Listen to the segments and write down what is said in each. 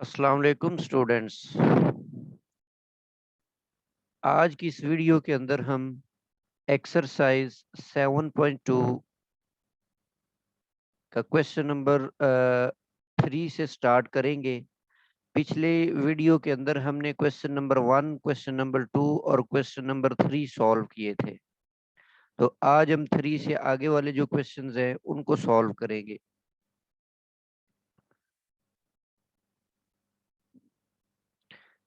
अस्सलाम वालेकुम स्टूडेंट्स। आज की इस वीडियो के अंदर हम एक्सरसाइज 7.2 का क्वेश्चन नंबर 3 से स्टार्ट करेंगे। पिछले वीडियो के अंदर हमने क्वेश्चन नंबर 1, क्वेश्चन नंबर 2 और क्वेश्चन नंबर 3 सॉल्व किए थे। तो आज हम 3 से आगे वाले जो क्वेश्चंस हैं उनको सॉल्व करेंगे।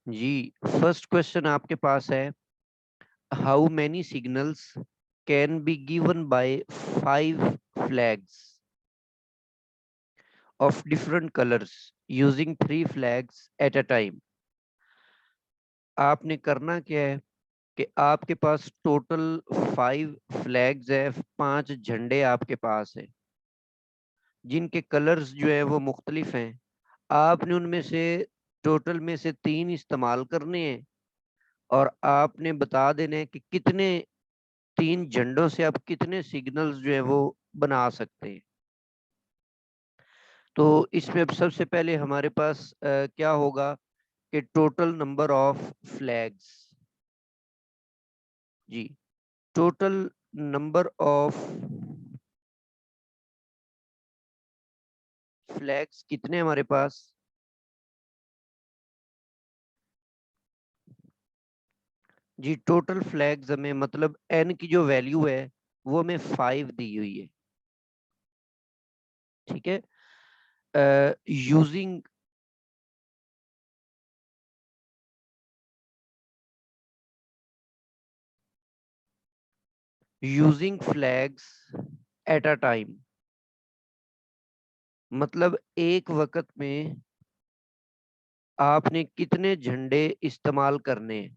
जी, फर्स्ट क्वेश्चन आपके पास है, how many signals can be given by 5 flags of different colors using 3 flags at a time। आपने करना क्या है कि आपके पास टोटल 5 फ्लैग्स है, 5 झंडे आपके पास है जिनके कलर्स जो है वो मुख्तलिफ हैं। आपने उनमें से टोटल में से 3 इस्तेमाल करने हैं और आपने बता देना है कि कितने 3 झंडों से आप कितने सिग्नल्स जो है वो बना सकते हैं। तो इसमें अब सबसे पहले हमारे पास क्या होगा कि टोटल नंबर ऑफ फ्लैग्स। जी, टोटल नंबर ऑफ फ्लैग्स कितने हमारे पास? जी, टोटल फ्लैग्स हमें मतलब एन की जो वैल्यू है वो हमें 5 दी हुई है। ठीक है। Using using flags eight a time, मतलब एक वक्त में आपने कितने झंडे इस्तेमाल करने हैं।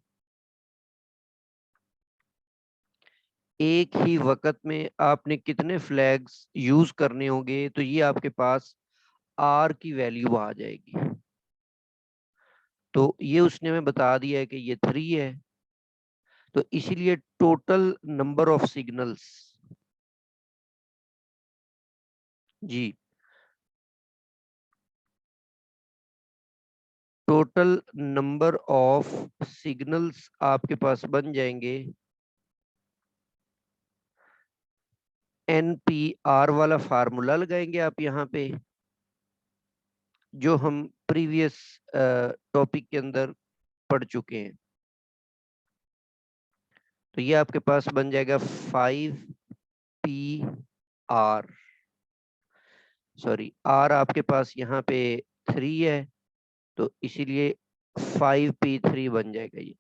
एक ही वक्त में आपने कितने फ्लैग्स यूज करने होंगे, तो ये आपके पास आर की वैल्यू आ जाएगी। तो ये उसने हमें बता दिया है कि ये 3 है, तो इसीलिए टोटल नंबर ऑफ सिग्नल्स, जी टोटल नंबर ऑफ सिग्नल्स आपके पास बन जाएंगे NPR वाला फार्मूला लगाएंगे आप यहाँ पे, जो हम प्रीवियस टॉपिक के अंदर पढ़ चुके हैं। तो ये आपके पास बन जाएगा 5PR, सॉरी R आपके पास यहाँ पे 3 है, तो इसीलिए 5P3 बन जाएगा। ये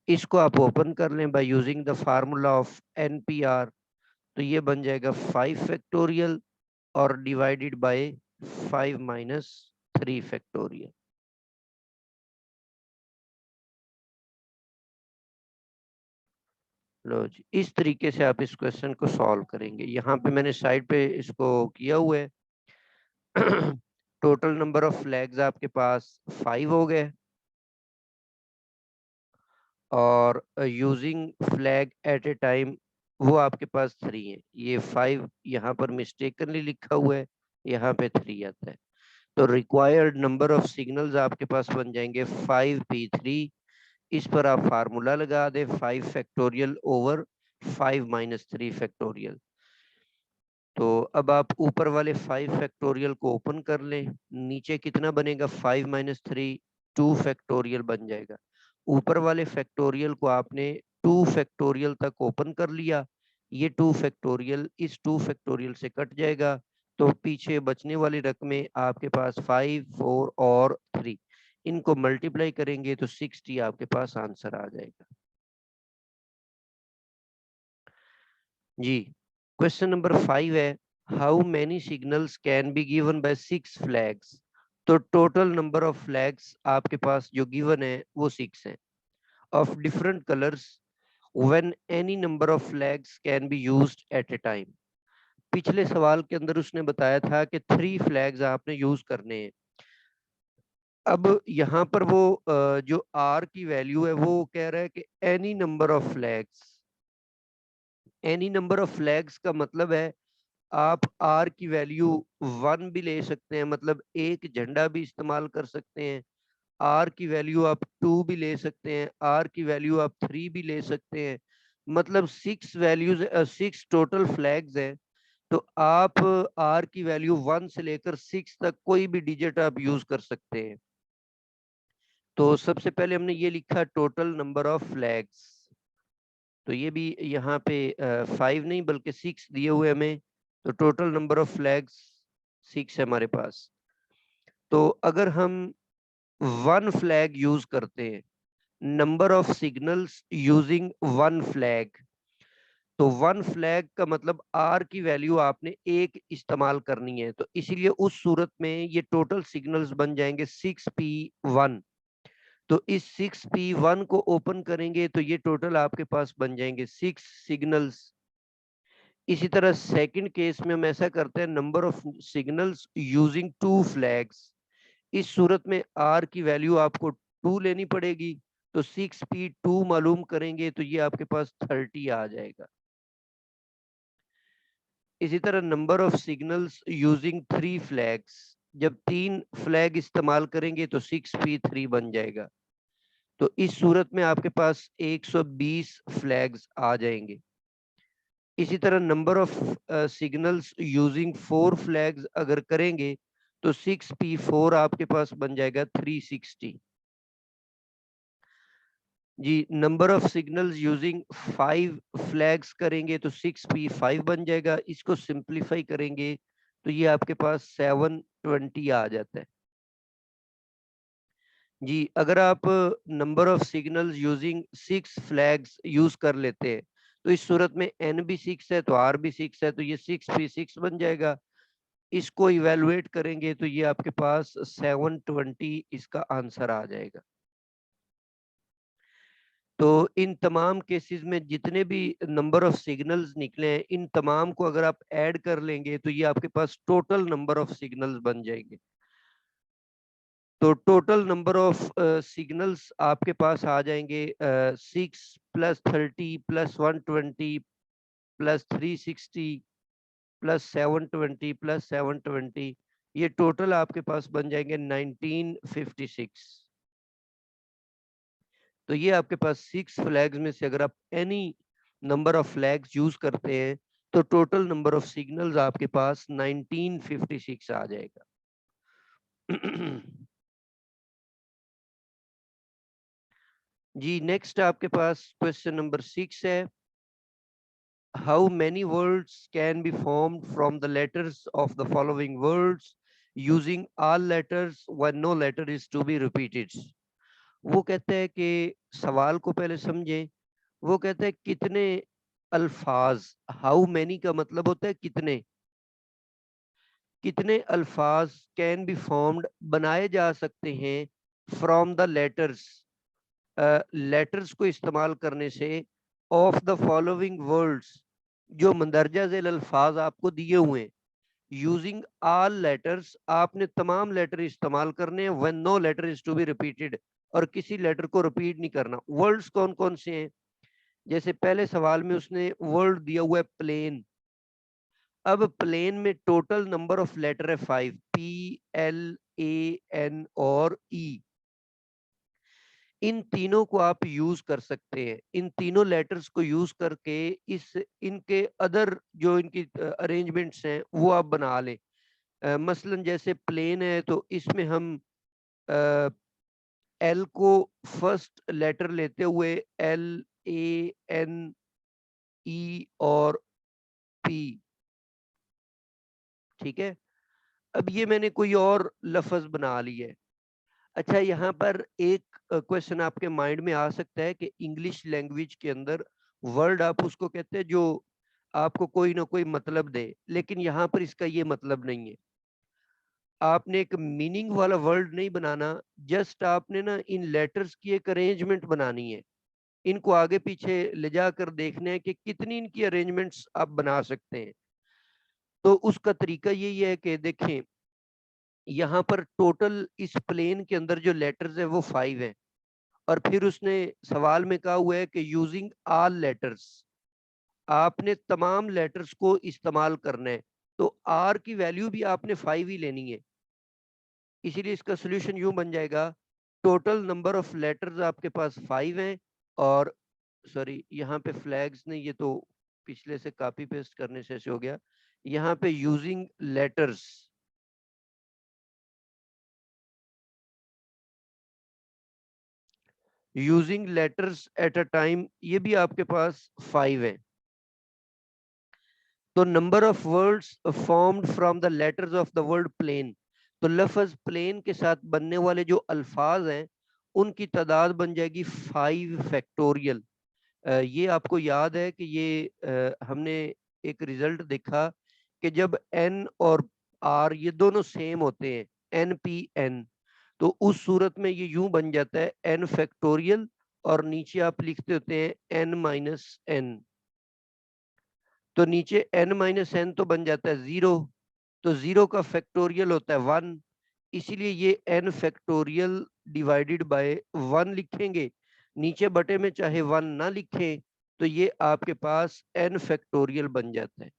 इसको आप ओपन कर लें by using the formula of NPR, तो ये बन जाएगा 5 फैक्टोरियल और डिवाइडेड बाय 5 माइनस 3 फैक्टोरियल। लो जी, इस तरीके से आप इस क्वेश्चन को सॉल्व करेंगे। यहाँ पे मैंने साइड पे इसको किया हुआ है। टोटल नंबर ऑफ फ्लैग्स आपके पास 5 हो गए और using flag at a time वो आपके पास 3 है। ये 5 यहाँ पर मिस्टेकनली लिखा हुआ है, यहाँ पे 3 आता है। तो रिक्वायर्ड नंबर ऑफ सिग्नल्स आपके पास बन जाएंगे 5P3। इस पर आप फार्मूला लगा दे 5 फैक्टोरियल ओवर 5 माइनस 3 फैक्टोरियल। तो अब आप ऊपर वाले 5 फैक्टोरियल को ओपन कर लें, नीचे कितना बनेगा 5 माइनस 3, 2 फैक्टोरियल बन जाएगा। ऊपर वाले फैक्टोरियल को आपने 2 फैक्टोरियल तक ओपन कर लिया, ये 2 फैक्टोरियल इस 2 फैक्टोरियल से कट जाएगा, तो पीछे बचने वाली रकमें आपके पास 5, 4 और 3, इनको मल्टीप्लाई करेंगे तो 60 आपके पास आंसर आ जाएगा। जी, क्वेश्चन नंबर 5 है, how many signals can be given by 6 flags. तो टोटल नंबर ऑफ फ्लैग्स आपके पास जो गिवन है वो 6 है, of different colours when any number of flags can be used eight a time. पिछले सवाल के अंदर उसने बताया था कि 3 फ्लैग्स आपने यूज करने हैं। अब यहाँ पर वो जो आर की वैल्यू है वो कह रहा है कि any number of flags. Any number of flags का मतलब है आप आर की वैल्यू 1 भी ले सकते हैं, मतलब एक झंडा भी इस्तेमाल कर सकते हैं, आर की वैल्यू आप 2 भी ले सकते हैं, आर की वैल्यू आप 3 भी ले सकते हैं, मतलब 6 वैल्यूज, 6 टोटल फ्लैग्स हैं। तो आप आर की वैल्यू 1 से लेकर 6 तक कोई भी डिजिट आप यूज कर सकते हैं। तो सबसे पहले हमने ये लिखा टोटल नंबर ऑफ फ्लैग्स, तो ये भी यहाँ पे 5 नहीं बल्कि 6 दिए हुए हमें, तो टोटल नंबर ऑफ फ्लैग्स 6 है हमारे पास। तो अगर हम 1 फ्लैग यूज करते हैं, number of signals using 1 flag, तो 1 फ्लैग का मतलब आर की वैल्यू आपने एक इस्तेमाल करनी है, तो इसीलिए उस सूरत में ये टोटल सिग्नल्स बन जाएंगे 6p1। तो इस 6p1 को ओपन करेंगे तो ये टोटल आपके पास बन जाएंगे 6 सिग्नल्स। इसी तरह सेकंड केस में हम ऐसा करते हैं, number of signals using 2 flags, इस सूरत में आर की वैल्यू आपको 2 लेनी पड़ेगी, तो 6p2 मालूम करेंगे तो ये आपके पास 30 आ जाएगा। इसी तरह number of signals using 3 flags, जब 3 फ्लैग इस्तेमाल करेंगे तो 6p3 बन जाएगा, तो इस सूरत में आपके पास 120 फ्लैग्स आ जाएंगे। इसी तरह number of signals using 4 flags अगर करेंगे तो 6p4 आपके पास बन जाएगा 360। जी, number of signals using 5 flags करेंगे तो 6p5 बन जाएगा, इसको सिंप्लीफाई करेंगे तो ये आपके पास 720 आ जाता है। जी, अगर आप number of signals using 6 flags use कर लेते हैं तो इस सूरत में n भी 6 है तो r भी 6 है, तो ये 6p6 बन जाएगा। इसको इवेलुएट करेंगे तो ये आपके पास 720 इसका आंसर आ जाएगा। तो इन तमाम केसेस में जितने भी नंबर ऑफ सिग्नल्स निकले हैं, इन तमाम को अगर आप ऐड कर लेंगे तो ये आपके पास टोटल नंबर ऑफ सिग्नल्स बन जाएंगे। तो टोटल नंबर ऑफ सिग्नल्स आपके पास आ जाएंगे 6 + 30 + 120 + 360 + 720 + 720, ये टोटल आपके पास बन जाएंगे 1956। तो ये आपके पास 6 फ्लैग्स में से अगर आप any number of flags use करते हैं तो टोटल नंबर ऑफ सिग्नल्स आपके पास 1956 आ जाएगा। जी, नेक्स्ट आपके पास क्वेश्चन नंबर 6 है, how many words can be formed from the letters of the following words using all letters when no letter is to be repeated. वो कहते हैं कि सवाल को पहले समझें। वो कहते हैं कितने अल्फाज, हाउ मैनी का मतलब होता है कितने, कितने अल्फाज कैन बी फॉर्म्ड बनाए जा सकते हैं फ्रॉम द लेटर्स, लेटर्स को इस्तेमाल करने से, ऑफ द फॉलोइंग वर्ड्स, जो मंदरजा झेल अल्फाज आपको दिए हुए हैं, यूजिंग ऑल लेटर्स, आपने तमाम लेटर इस्तेमाल करने हैं, when no letter is to be repeated, और किसी लेटर को रिपीट नहीं करना। वर्ड्स कौन कौन से हैं? जैसे पहले सवाल में उसने वर्ड दिया हुआ है प्लेन, अब प्लेन में टोटल नंबर ऑफ लेटर है 5, PLAN और E। इन तीनों को आप यूज कर सकते हैं, इन तीनों लेटर्स को यूज करके इस इनके अदर जो इनकी अरेंजमेंट्स हैं वो आप बना लें। मसलन जैसे प्लेन है तो इसमें हम एल को फर्स्ट लेटर लेते हुए LANE और P, ठीक है। अब ये मैंने कोई और लफ्ज बना लिया है। अच्छा, यहाँ पर एक क्वेश्चन आपके माइंड में आ सकता है कि इंग्लिश लैंग्वेज के अंदर वर्ड आप उसको कहते हैं जो आपको कोई ना कोई मतलब दे, लेकिन यहाँ पर इसका ये मतलब नहीं है। आपने एक मीनिंग वाला वर्ड नहीं बनाना, जस्ट आपने ना इन लेटर्स की एक अरेंजमेंट बनानी है। इनको आगे पीछे ले जाकर देखना है कि कितनी इनकी अरेंजमेंट्स आप बना सकते हैं। तो उसका तरीका यही है कि देखें, यहाँ पर टोटल इस प्लेन के अंदर जो लेटर्स है वो 5 है, और फिर उसने सवाल में कहा हुआ है कि यूजिंग ऑल लेटर्स, आपने तमाम लेटर्स को इस्तेमाल करना है, तो आर की वैल्यू भी आपने 5 ही लेनी है। इसीलिए इसका सोल्यूशन यूं बन जाएगा टोटल नंबर ऑफ लेटर्स आपके पास 5 हैं, और सॉरी यहाँ पे फ्लैग्स नहीं, ये तो पिछले से कॉपी पेस्ट करने से हो गया। यहाँ पे using letters, using letters at a time, ये भी आपके पास 5 है। तो number of words formed from the letters of the word plain, तो लफ्ज प्लेन के साथ बनने वाले जो अल्फाज हैं उनकी तादाद बन जाएगी 5 फैक्टोरियल। ये आपको याद है कि ये हमने एक रिजल्ट देखा कि जब एन और आर ये दोनों सेम होते हैं, एन पी एन, तो उस सूरत में ये यूं बन जाता है एन फैक्टोरियल, और नीचे आप लिखते होते हैं एन माइनस एन। तो नीचे एन माइनस एन तो बन जाता है 0, तो 0 का फैक्टोरियल होता है 1, इसीलिए ये एन फैक्टोरियल डिवाइडेड बाय 1 लिखेंगे। नीचे बटे में चाहे 1 ना लिखें तो ये आपके पास एन फैक्टोरियल बन जाता है।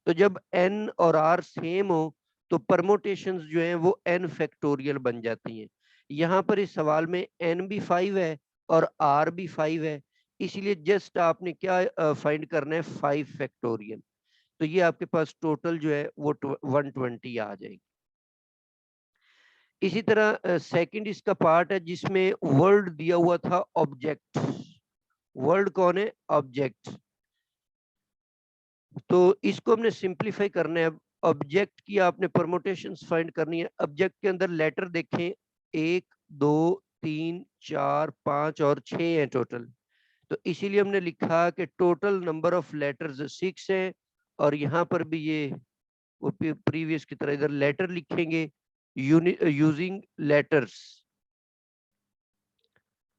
तो जब एन और आर सेम हो तो परमोटेशंस जो हैं वो एन फैक्टोरियल बन जाती हैं। यहाँ पर इस सवाल में एन भी 5 है और आर भी 5 है, इसलिए जस्ट आपने क्या फाइंड करना है 5 फैक्टोरियल। तो ये आपके पास टोटल जो है वो 120 आ जाएगी। इसी तरह सेकंड इसका पार्ट है जिसमें वर्ड दिया हुआ था ऑब्जेक्ट। वर्ड कौन है? ऑब्जेक्ट। तो इसको हमने सिंप्लीफाई करना है। ऑब्जेक्ट की आपने परमोटेशंस फाइंड करनी है। ऑब्जेक्ट के अंदर लेटर देखें, 1 2 3 4 5 और 6 है टोटल। तो इसीलिए हमने लिखा कि टोटल नंबर ऑफ लेटर्स 6 है, और यहाँ पर भी ये वो प्रीवियस की तरह इधर लेटर लिखेंगे, using letters,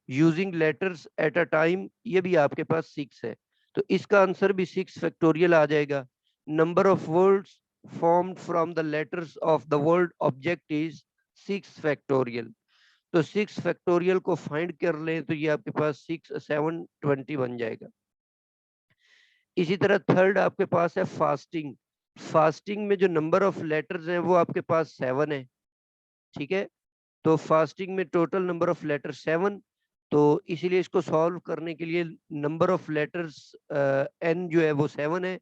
using letters at a time, ये भी आपके पास 6 है। तो इसका आंसर भी 6 फैक्टोरियल आ जाएगा। Number of words formed from the letters of the word object is 6 factorial. तो 6 फैक्टोरियल को फाइंड कर लें तो ये आपके पास 6 7 20 बन जाएगा। इसी तरह थर्ड आपके पास है फास्टिंग। फास्टिंग में जो नंबर ऑफ लेटर्स हैं वो आपके पास 7 है, ठीक है। तो फास्टिंग में टोटल नंबर ऑफ लेटर 7, तो इसीलिए इसको सॉल्व करने के लिए नंबर ऑफ लेटर्स एन जो है वो 7 है,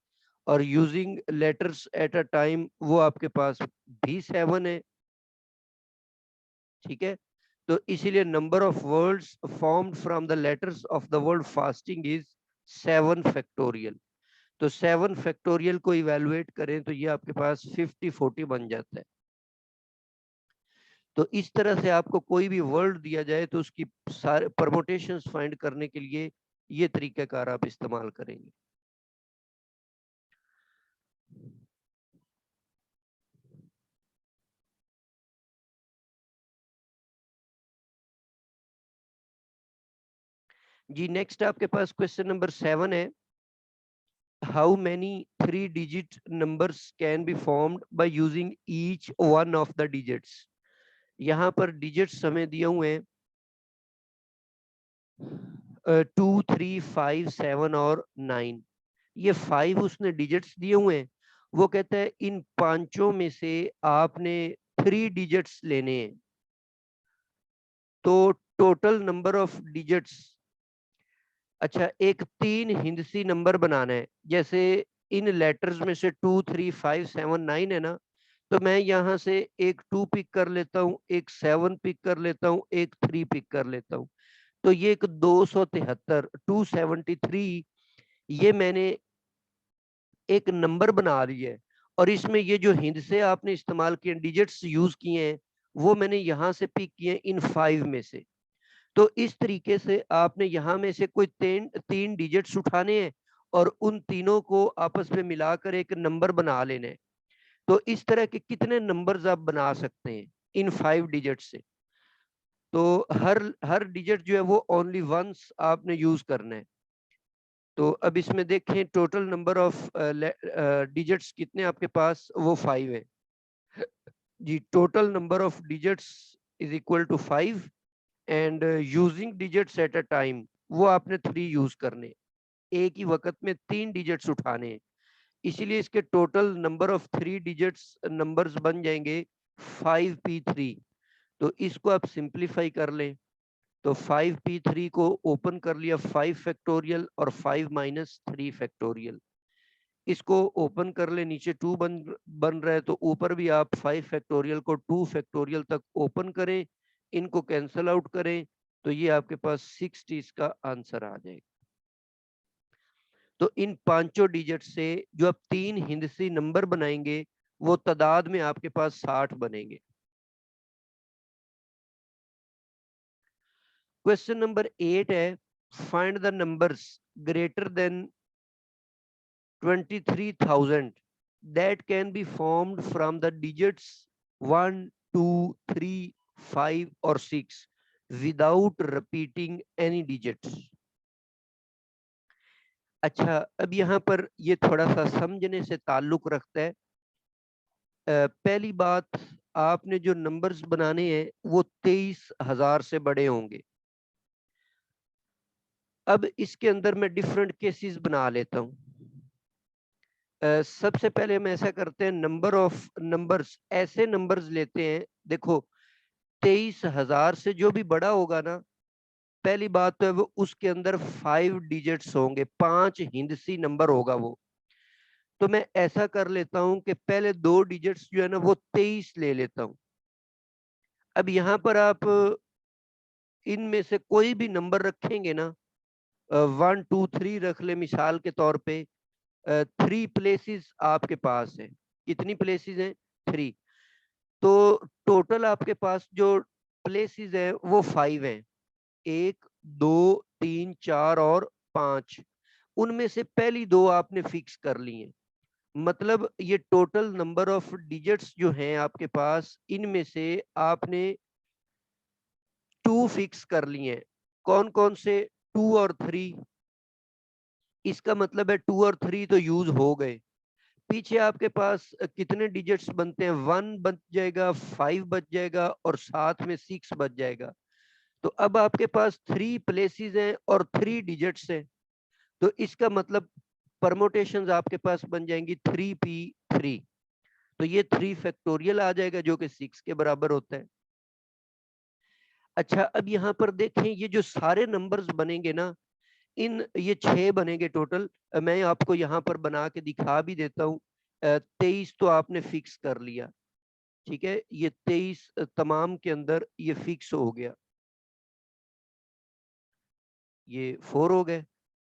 और using letters at a time वो आपके पास भी 7 है, ठीक है। तो इसीलिए number of words formed from the letters of the word fasting is 7 factorial. तो 7 फैक्टोरियल को इवेलुएट करें तो ये आपके पास 50-40 बन जाता है। तो इस तरह से आपको कोई भी वर्ड दिया जाए तो उसकी सारे परमोटेशंस फाइंड करने के लिए ये तरीकाकार आप इस्तेमाल करेंगे। जी नेक्स्ट आपके पास क्वेश्चन नंबर 7 है, how many 3 digit numbers can be formed by using each one of the digits. यहाँ पर डिजिट्स हमें दिए हुए हैं 2 3 5 7 और 9। ये 5 उसने डिजिट्स दिए हुए हैं। वो कहता है इन पांचों में से आपने 3 डिजिट्स लेने हैं। तो टोटल नंबर ऑफ डिजिट्स, अच्छा एक 3 हिंदसी नंबर बनाना है। जैसे इन लेटर्स में से 2 3 5 7 9 है ना, तो मैं यहाँ से एक 2 पिक कर लेता हूँ, एक 7 पिक कर लेता हूँ, एक 3 पिक कर लेता हूँ। तो ये एक 273 273 ये मैंने एक नंबर बना ली है। और इसमें ये जो हिंद से आपने इस्तेमाल किए डिजिट्स यूज किए हैं वो मैंने यहाँ से पिक किए इन 5 में से। तो इस तरीके से आपने यहाँ में से कोई 3 डिजिट्स उठाने हैं और उन तीनों को आपस में मिलाकर एक नंबर बना लेना है। तो इस तरह के कितने नंबर्स आप बना सकते हैं इन 5 डिजिट से। तो हर हर डिजिट जो है वो ओनली वंस आपने यूज करना है। तो अब इसमें देखें टोटल नंबर ऑफ डिजिट्स कितने आपके पास, वो 5 है जी। Total number of digits is equal to 5 and using digits at a time वो आपने 3 यूज करने, एक ही वक्त में 3 डिजिट्स उठाने हैं। इसीलिए इसके total number of 3 digits numbers बन जाएंगे 5p3। तो इसको आप सिंप्लीफाई कर लें तो 5p3 को ओपन कर लिया 5 फैक्टोरियल और 5 माइनस 3 फैक्टोरियल, इसको ओपन कर ले, नीचे 2 बन रहा है तो ऊपर भी आप 5 फैक्टोरियल को 2 फैक्टोरियल तक ओपन करें, इनको कैंसल आउट करें, तो ये आपके पास 60 इसका आंसर आ जाएगा। तो इन पांचों डिजिट से जो आप 3 हिंदसी नंबर बनाएंगे वो तादाद में आपके पास 60 बनेंगे। क्वेश्चन नंबर 8 है, find the numbers greater than 23,000 that can be formed from the digits 1, 2, 3, 5 or 6 without repeating any digits। अच्छा, अब यहाँ पर ये थोड़ा सा समझने से ताल्लुक रखता है। पहली बात, आपने जो नंबर्स बनाने हैं वो 23,000 से बड़े होंगे। अब इसके अंदर मैं डिफरेंट केसेस बना लेता हूँ। सबसे पहले हम ऐसा करते हैं, नंबर ऑफ नंबर्स, ऐसे नंबर्स लेते हैं, देखो 23,000 से जो भी बड़ा होगा ना, पहली बात तो है वो उसके अंदर 5 डिजिट्स होंगे, 5 हिंदसी नंबर होगा वो। तो मैं ऐसा कर लेता हूं कि पहले 2 डिजिट्स जो है ना वो 23 ले लेता हूं। अब यहाँ पर आप इनमें से कोई भी नंबर रखेंगे ना, 1, 2, 3 रख ले मिसाल के तौर पे, 3 प्लेसेस आपके पास है। कितनी प्लेसेस हैं? 3। तो टोटल आपके पास जो प्लेसेस है वो 5 हैं, 1, 2, 3, 4 और 5। उनमें से पहली 2 आपने फिक्स कर ली हैं, मतलब ये टोटल नंबर ऑफ डिजिट्स जो हैं आपके पास, इनमें से आपने 2 फिक्स कर लिए हैं। कौन कौन से? 2 और 3। इसका मतलब है 2 और 3 तो यूज हो गए। पीछे आपके पास कितने डिजिट्स बनते हैं? 1 बच जाएगा, 5 बच जाएगा और साथ में 6 बच जाएगा। तो अब आपके पास 3 प्लेसेस हैं और 3 डिजिट्स हैं, तो इसका मतलब परमोटेशंस आपके पास बन जाएंगी 3p3। तो ये 3 फैक्टोरियल आ जाएगा जो कि 6 के बराबर होता है। अच्छा, अब यहाँ पर देखें, ये जो सारे नंबर्स बनेंगे ना, इन ये 6 बनेंगे टोटल। मैं आपको यहाँ पर बना के दिखा भी देता हूँ। 23 तो आपने फिक्स कर लिया, ठीक है, ये 23 तमाम के अंदर ये फिक्स हो गया, ये 4 हो गए,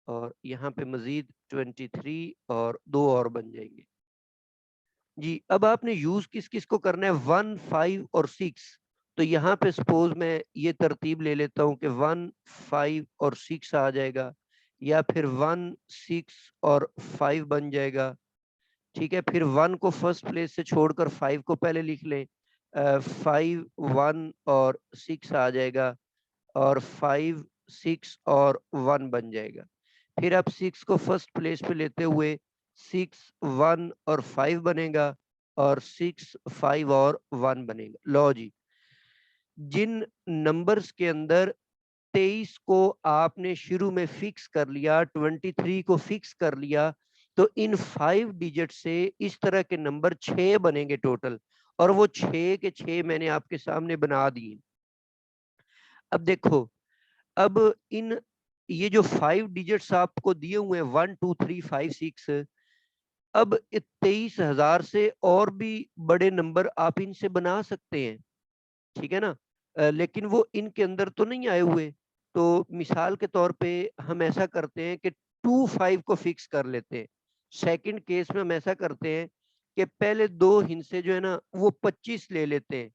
और यहाँ पे मजीद 23 और 2 और बन जाएंगे जी। अब आपने यूज किस किस को करना है? 1, 5 और 6। तो यहाँ पे सपोज मैं ये तरतीब ले लेता हूँ कि 1, 5 और 6 आ जाएगा, या फिर 1, 6 और 5 बन जाएगा, ठीक है। फिर 1 को फर्स्ट प्लेस से छोड़कर 5 को पहले लिख लें, 5, 1 और 6 आ जाएगा, और 5, 6 और 1 बन जाएगा। फिर आप 6 को फर्स्ट प्लेस पे लेते हुए 6, 1 और 5 बनेगा, और 6, 5 और 1 बनेगा। लो जी, जिन नंबर्स के अंदर 23 को आपने शुरू में फिक्स कर लिया, 23 को फिक्स कर लिया, तो इन 5 डिजिट से इस तरह के नंबर 6 बनेंगे टोटल, और वो 6 के 6 मैंने आपके सामने बना दिए। अब देखो, अब इन ये जो 5 डिजिट्स आपको दिए हुए हैं 1, 2, 3, 5, 6, अब 23,000 से और भी बड़े नंबर आप इनसे बना सकते हैं, ठीक है ना। लेकिन वो इनके अंदर तो नहीं आए हुए। तो मिसाल के तौर पे हम ऐसा करते हैं कि 2, 5 को फिक्स कर लेते हैं। सेकंड केस में हम ऐसा करते हैं कि पहले 2 हिस्से जो है ना वो 25 ले लेते हैं।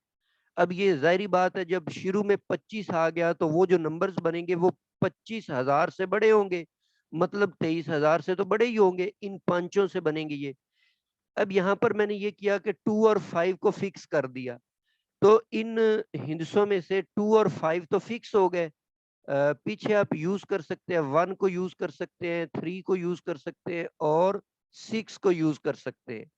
अब ये जाहिर बात है, जब शुरू में 25 आ गया तो वो जो नंबर्स बनेंगे वो 25,000 से बड़े होंगे, मतलब 23,000 से तो बड़े ही होंगे, इन पांचों से बनेंगे ये। अब यहाँ पर मैंने ये किया कि 2 और 5 को फिक्स कर दिया, तो इन हिंदसों में से 2 और 5 तो फिक्स हो गए। पीछे आप यूज कर सकते हैं, 1 को यूज कर सकते हैं, 3 को यूज कर सकते हैं, और 6 को यूज कर सकते हैं।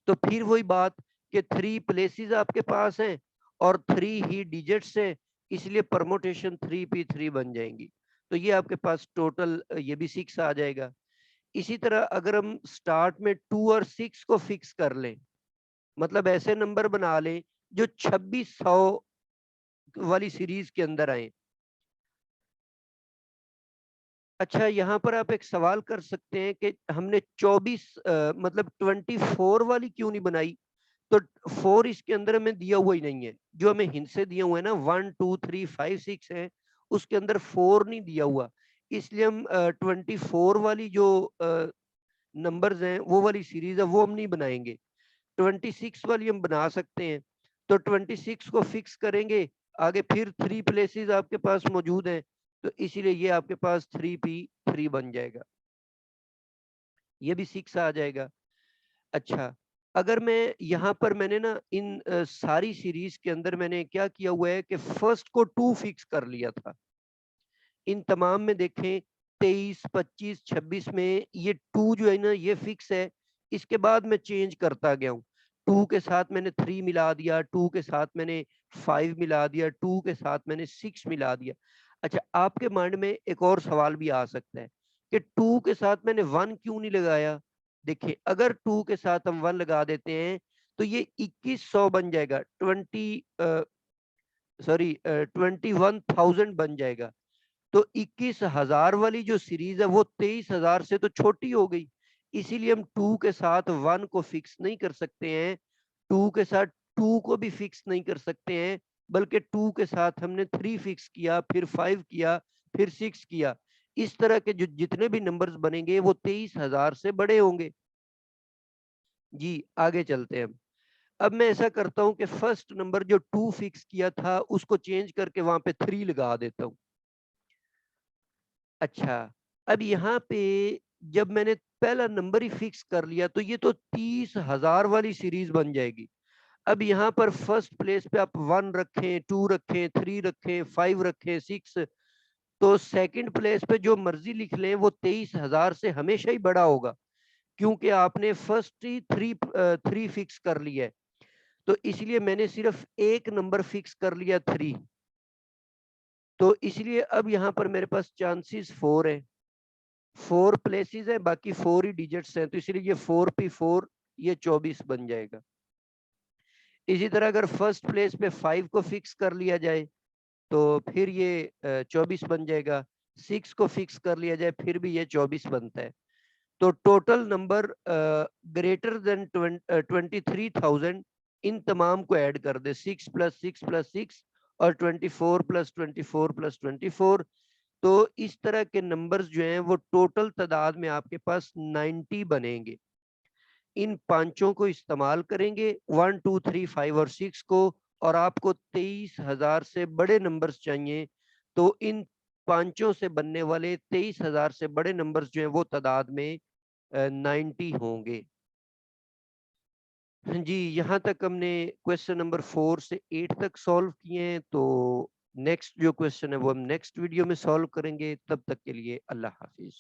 तो फिर वही बात कि 3 प्लेसेस आपके पास हैं और 3 ही डिजिट्स हैं, इसलिए परमोटेशन 3p3 बन जाएंगी। तो ये आपके पास टोटल ये भी 6 आ जाएगा। इसी तरह अगर हम स्टार्ट में 2 और 6 को फिक्स कर लें, मतलब ऐसे नंबर बना लें जो 2600 वाली सीरीज के अंदर आए। अच्छा, यहाँ पर आप एक सवाल कर सकते हैं कि हमने 24 मतलब 24 वाली क्यों नहीं बनाई। तो 4 इसके अंदर हमें दिया हुआ ही नहीं है, जो हमें हिंट से दिया हुआ है ना 1 2 3 5 6 है, उसके अंदर 4 नहीं दिया हुआ, इसलिए हम 24 वाली जो नंबर्स हैं वो वाली सीरीज है वो हम नहीं बनाएंगे। 26 वाली हम बना सकते हैं, तो 26 को फिक्स करेंगे, आगे फिर 3 प्लेसेस आपके पास मौजूद हैं, तो इसीलिए ये आपके पास 3p3 बन जाएगा, ये भी 6 आ जाएगा। अच्छा, अगर मैं यहाँ पर मैंने ना इन सारी सीरीज के अंदर मैंने क्या किया हुआ है कि फर्स्ट को 2 फिक्स कर लिया था, इन तमाम में देखें 23 25 26 में ये 2 जो है ना ये फिक्स है, इसके बाद मैं चेंज करता गया हूँ। 2 के साथ मैंने 3 मिला दिया, 2 के साथ मैंने 5 मिला दिया, 2 के साथ मैंने 6 मिला दिया। अच्छा, आपके माइंड में एक और सवाल भी आ सकता है कि 2 के साथ मैंने 1 क्यों नहीं लगाया। देखिए, अगर 2 के साथ हम 1 लगा देते हैं तो ये 2100 बन जाएगा, 21,000 बन जाएगा। तो 21,000 वाली जो सीरीज है वो 23,000 से तो छोटी हो गई, इसीलिए हम 2 के साथ 1 को फिक्स नहीं कर सकते हैं, 2 के साथ 2 को भी फिक्स नहीं कर सकते हैं, बल्कि 2 के साथ हमने 3 फिक्स किया, फिर 5 किया, फिर 6 किया। इस तरह के जो जितने भी नंबर्स बनेंगे वो 23,000 से बड़े होंगे। जी, आगे चलते हैं हम। अब मैं ऐसा करता हूं कि फर्स्ट नंबर जो 2 फिक्स किया था उसको चेंज करके वहां पे 3 लगा देता हूं। अच्छा, अब यहाँ पे जब मैंने पहला नंबर ही फिक्स कर लिया तो ये तो 30,000 वाली सीरीज बन जाएगी। अब यहाँ पर फर्स्ट प्लेस पे आप 1 रखें, 2 रखें, 3 रखें, 5 रखें, 6, तो सेकंड प्लेस पे जो मर्जी लिख लें वो 23,000 से हमेशा ही बड़ा होगा, क्योंकि आपने फर्स्ट ही 3 फिक्स कर लिया है। तो इसलिए मैंने सिर्फ एक नंबर फिक्स कर लिया 3, तो इसलिए अब यहाँ पर मेरे पास चांसेस 4 है, 4 प्लेसेस है, बाकी 4 ही डिजिट्स हैं, तो इसलिए ये 4p4 ये 24 बन जाएगा। इसी तरह अगर फर्स्ट प्लेस पे 5 को फिक्स कर लिया जाए तो फिर ये 24 बन जाएगा, 6 को फिक्स कर लिया जाए फिर भी ये 24 बनता है। तो टोटल नंबर ग्रेटर देन 23,000, इन तमाम को ऐड कर दे, 6 + 6 + 6 और 24 + 24 + 24, तो इस तरह के नंबर्स जो हैं वो टोटल तादाद में आपके पास 90 बनेंगे। इन पांचों को इस्तेमाल करेंगे, 1 2 3 5 और 6 को, और आपको 23,000 से बड़े नंबर्स चाहिए, तो इन पांचों से बनने वाले 23,000 से बड़े नंबर्स जो हैं वो तादाद में 90 होंगे। जी, यहाँ तक हमने क्वेश्चन नंबर 4 से 8 तक सॉल्व किए हैं, तो नेक्स्ट जो क्वेश्चन है वो हम नेक्स्ट वीडियो में सॉल्व करेंगे। तब तक के लिए अल्लाह हाफिज।